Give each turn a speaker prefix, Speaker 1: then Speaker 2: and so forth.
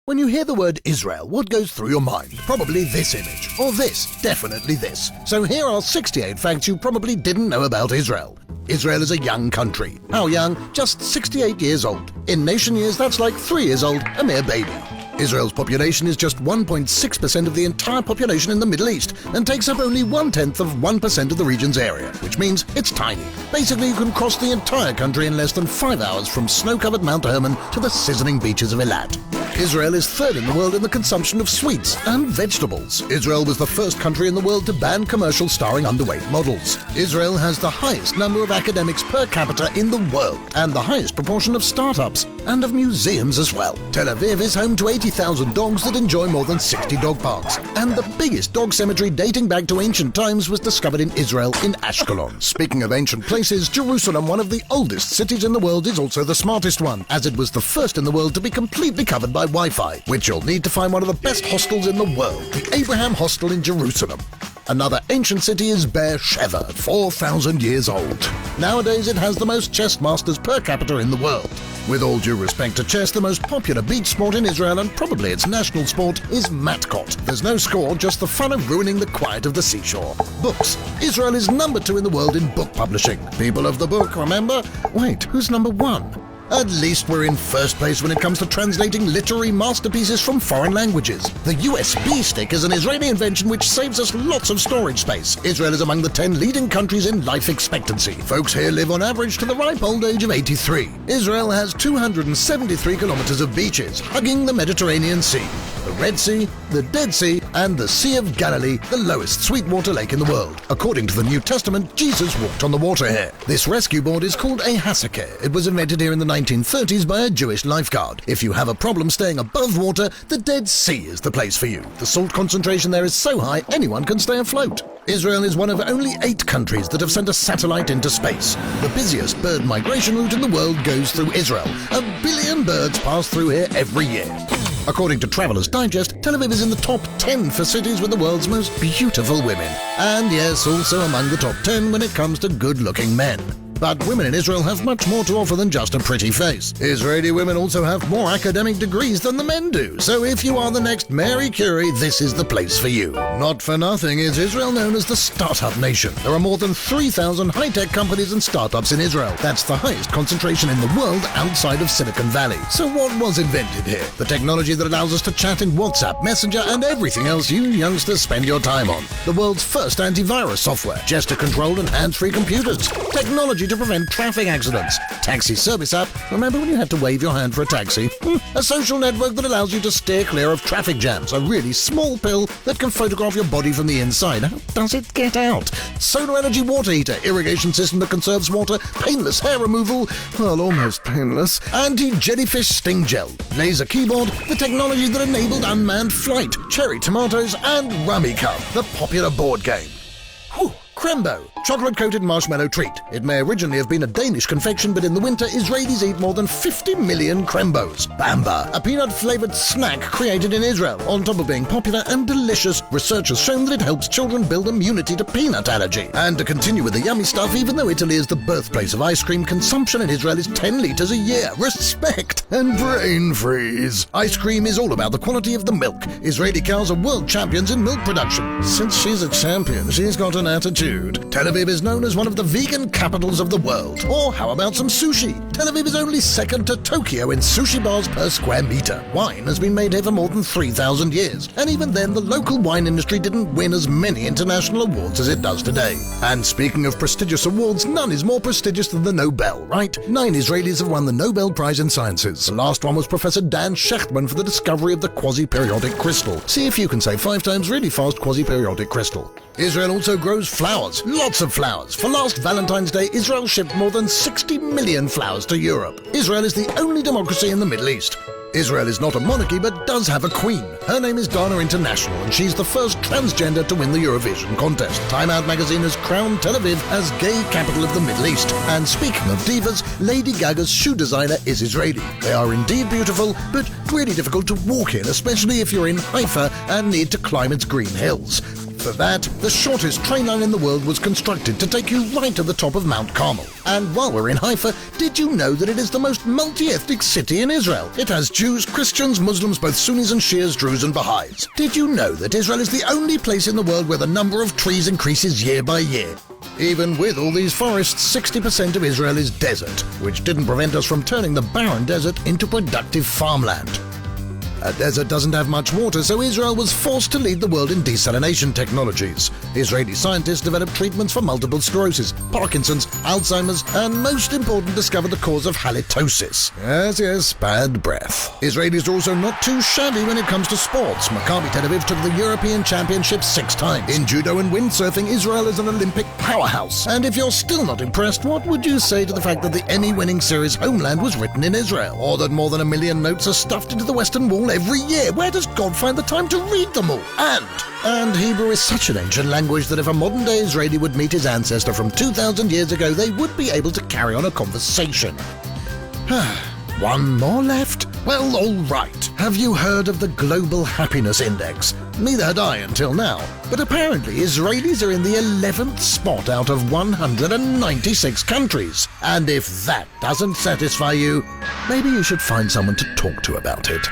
Speaker 1: When you hear the word Israel, what goes through your mind? Probably this image, or this, definitely this. So here are 68 facts you probably didn't know about Israel. Israel is a young country. How young? Just 68 years old. In nation years, that's like 3 years old, a mere baby. Israel's population is just 1.6% of the entire population in the Middle East and takes up only 1/10 of 1% of the region's area, which means it's tiny. Basically, you can cross the entire country in less than 5 hours from snow-covered Mount Hermon to the sizzling beaches of Eilat. Israel is third in the world in the consumption of sweets and vegetables. Israel was the first country in the world to ban commercials starring underweight models. Israel has the highest number of academics per capita in the world and the highest proportion of startups and of museums as well. Tel Aviv is home to 80,000 dogs that enjoy more than 60 dog parks. And the biggest dog cemetery dating back to ancient times was discovered in Israel in Ashkelon. Speaking of ancient places, Jerusalem, one of the oldest cities in the world, is also the smartest one, as it was the first in the world to be completely covered by Wi-Fi, which you'll need to find one of the best hostels in the world, the Abraham Hostel in Jerusalem. Another ancient city is Beersheba, 4,000 years old. Nowadays it has the most chess masters per capita in the world. With all due respect to chess, the most popular beach sport in Israel, and probably its national sport, is matkot. There's no score, just the fun of ruining the quiet of the seashore. Books. Israel is number 2 in the world in book publishing. People of the book, remember? Wait, who's number 1? At least we're in first place when it comes to translating literary masterpieces from foreign languages. The USB stick is an Israeli invention which saves us lots of storage space. Israel is among the 10 leading countries in life expectancy. Folks here live on average to the ripe old age of 83. Israel has 273 kilometers of beaches, hugging the Mediterranean Sea, the Red Sea, the Dead Sea, and the Sea of Galilee, the lowest sweetwater lake in the world. According to the New Testament, Jesus walked on the water here. This rescue board is called a hasakeh. It was invented here in the 1930s by a Jewish lifeguard. If you have a problem staying above water, the Dead Sea is the place for you. The salt concentration there is so high, anyone can stay afloat. Israel is one of only 8 countries that have sent a satellite into space. The busiest bird migration route in the world goes through Israel. 1 billion birds pass through here every year. According to Traveller's Digest, Tel Aviv is in the top 10 for cities with the world's most beautiful women. And yes, also among the top 10 when it comes to good-looking men. But women in Israel have much more to offer than just a pretty face. Israeli women also have more academic degrees than the men do, so if you are the next Mary Curie, this is the place for you. Not for nothing is Israel known as the startup nation. There are more than 3,000 high-tech companies and startups in Israel. That's the highest concentration in the world outside of Silicon Valley. So what was invented here? The technology that allows us to chat in WhatsApp, Messenger, and everything else you youngsters spend your time on. The world's first antivirus software, gesture control and hands-free computers. Technology to prevent traffic accidents. Taxi service app. Remember when you had to wave your hand for a taxi? A social network that allows you to steer clear of traffic jams. A really small pill that can photograph your body from the inside. How does it get out? Solar energy water heater. Irrigation system that conserves water. Painless hair removal. Well, almost painless. Anti-jellyfish sting gel. Laser keyboard. The technology that enabled unmanned flight. Cherry tomatoes and Rummy Cup, the popular board game. Crembo, chocolate-coated marshmallow treat. It may originally have been a Danish confection, but in the winter, Israelis eat more than 50 million Crembos. Bamba, a peanut-flavored snack created in Israel. On top of being popular and delicious, research has shown that it helps children build immunity to peanut allergy. And to continue with the yummy stuff, even though Italy is the birthplace of ice cream, consumption in Israel is 10 liters a year. Respect and brain freeze. Ice cream is all about the quality of the milk. Israeli cows are world champions in milk production. Since she's a champion, she's got an attitude. Tel Aviv is known as one of the vegan capitals of the world. Or how about some sushi? Tel Aviv is only second to Tokyo in sushi bars per square meter. Wine has been made here for more than 3,000 years. And even then, the local wine industry didn't win as many international awards as it does today. And speaking of prestigious awards, none is more prestigious than the Nobel, right? 9 Israelis have won the Nobel Prize in Sciences. The last one was Professor Dan Shechtman for the discovery of the quasi-periodic crystal. See if you can say 5 times really fast quasi-periodic crystal. Israel also grows flowers, lots of flowers. For last Valentine's Day, Israel shipped more than 60 million flowers to Europe. Israel is the only democracy in the Middle East. Israel is not a monarchy but does have a queen. Her name is Dana International and she's the first transgender to win the Eurovision contest. Time Out magazine has crowned Tel Aviv as gay capital of the Middle East. And speaking of divas, Lady Gaga's shoe designer is Israeli. They are indeed beautiful, but really difficult to walk in, especially if you're in Haifa and need to climb its green hills. For that, the shortest train line in the world was constructed to take you right to the top of Mount Carmel. And while we're in Haifa, did you know that it is the most multi-ethnic city in Israel? It has Jews, Christians, Muslims, both Sunnis and Shias, Druze and Baha'is. Did you know that Israel is the only place in the world where the number of trees increases year by year? Even with all these forests, 60% of Israel is desert, which didn't prevent us from turning the barren desert into productive farmland. A desert doesn't have much water, so Israel was forced to lead the world in desalination technologies. Israeli scientists developed treatments for multiple sclerosis, Parkinson's, Alzheimer's, and most important, discovered the cause of halitosis. Yes, bad breath. Israelis are also not too shabby when it comes to sports. Maccabi Tel Aviv took the European Championship 6 times. In judo and windsurfing, Israel is an Olympic powerhouse. And if you're still not impressed, what would you say to the fact that the Emmy-winning series Homeland was written in Israel? Or that more than 1 million notes are stuffed into the Western Wall every year? Where does God find the time to read them all? And Hebrew is such an ancient language that if a modern-day Israeli would meet his ancestor from 2,000 years ago, they would be able to carry on a conversation. One more left? Well, all right. Have you heard of the Global Happiness Index? Neither had I until now. But apparently Israelis are in the 11th spot out of 196 countries. And if that doesn't satisfy you, maybe you should find someone to talk to about it.